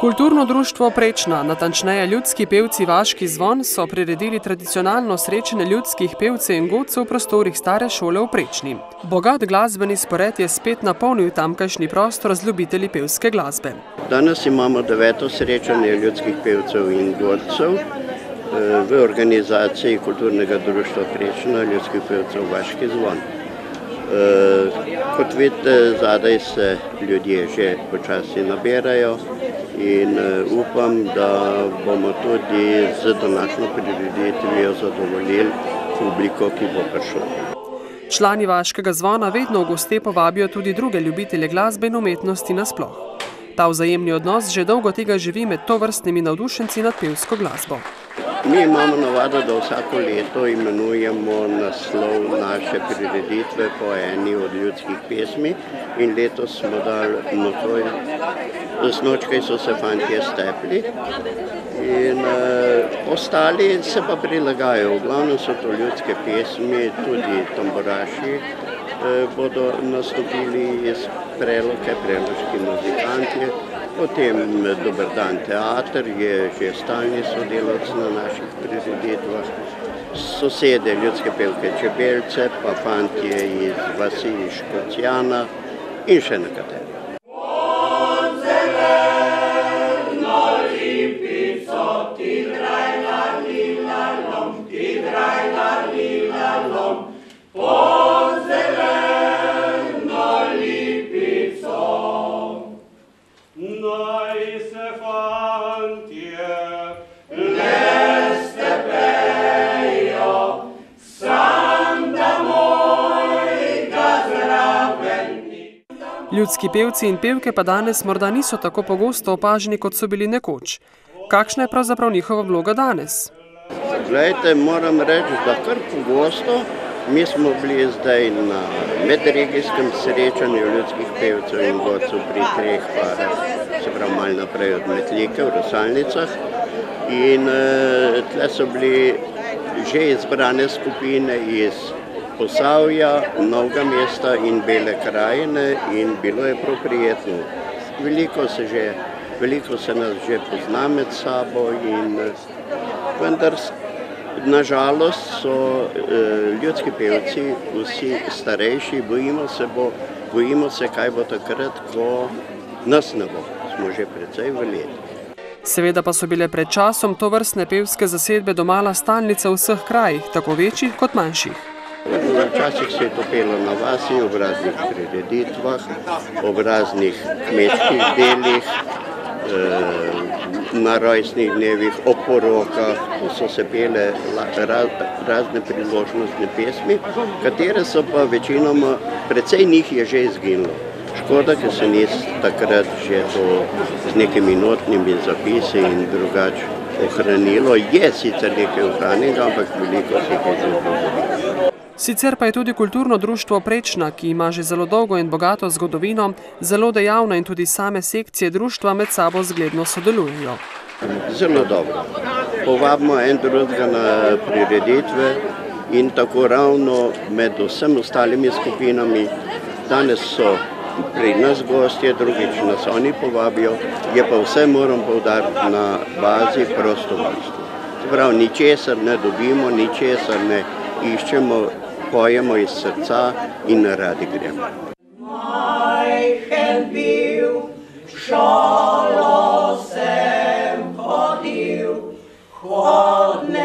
Kulturno društvo Prečna, natančneje Ljudski pevci Vaški zvon, so priredili tradicionalno srečanje ljudskih pevcev in godcev v prostorih stare šole v Prečni. Bogat glasbeni spored je spet napolnil tamkajšnji prostor z ljubitelji pevske glasbe. Danes imamo 9. srečanje ljudskih pevcev in godcev v organizaciji Kulturnega društva Prečna ljudskih pevcev Vaški zvon. Kot vidite, zadaj se ljudje že počasi nabirajo in upam, da bomo tudi z današnjo prireditvijo zadovoljili publiko, ki bo prišla. Člani Vaškega zvona vedno v goste povabijo tudi druge ljubitelje glasbe in umetnosti nasploh. Ta vzajemni odnos že dolgo tega živi med tovrstnimi navdušenci nad pevsko glasbo. Mi imamo navado, da vsako leto imenujemo naslov naše prireditve po eni od ljudskih pesmi in letos smo dali nocoj Snočkaj so se fantje stepli in ostali se pa prilagajajo. V glavnem so to ljudske pesmi, tudi tamburaši bodo nastopili iz Preloke, preloški muzikanti. Potem Dober dan teater je že stalni sodelavec na naših prireditvah. Sosede ljudske pevke Čebelce, pa fantje iz vasi Škocjana in še nekateri. Ljudski pevci in pevke pa danes morda niso tako pogosto opaženi, kot so bili nekoč. Kakšna je pravzaprav njihova vloga danes? Glejte, moram reči, da kar pogosto. Mi smo bili zdaj na medregijskem srečanju ljudskih pevcev in godcev pri 3 parah, se pravi malo naprej od Metlike v Rosalnicah. In tle so bili že izbrane skupine iz Posavja, Novega mesta in Bele krajine in bilo je prav prijetno. Veliko se nas že pozna med sabo in vendar nažalost so ljudski pevci vsi starejši, bojimo se, kaj bo takrat, ko nas ne bo. Smo že precej v letu. Seveda pa so bile pred časom tovrstne pevske zasedbe domala stalnice v vseh krajih, tako večjih kot manjših. Včasih se je to pelo na vasi, ob raznih prireditvah, ob raznih kmečkih delih, na rojstnih dnevih, ob porokah, ko so se pele razne priložnostne pesmi, katere so pa večinoma, precej njih je že izginilo. Škoda, ker se ni takrat že to z nekimi notnimi zapisi in drugače ohranilo. Je sicer nekaj ohranjenega, ampak veliko se je že izgubilo. Sicer pa je tudi Kulturno društvo Prečna, ki ima že zelo dolgo in bogato zgodovino, zelo dejavno in tudi same sekcije društva med sabo zgledno sodelujejo. Zelo dobro. Povabimo en drugega na prireditve in tako ravno med vsemi ostalimi skupinami. Danes so pri nas gostje, drugič nas oni povabijo, je pa vse, moram poudariti, na bazi prostovoljstva. Se pravi, ničesar ne dobimo, ničesar ne iščemo, pojemo iz srca in radi gremo. Majhen bil, šolo sem hodil, hodne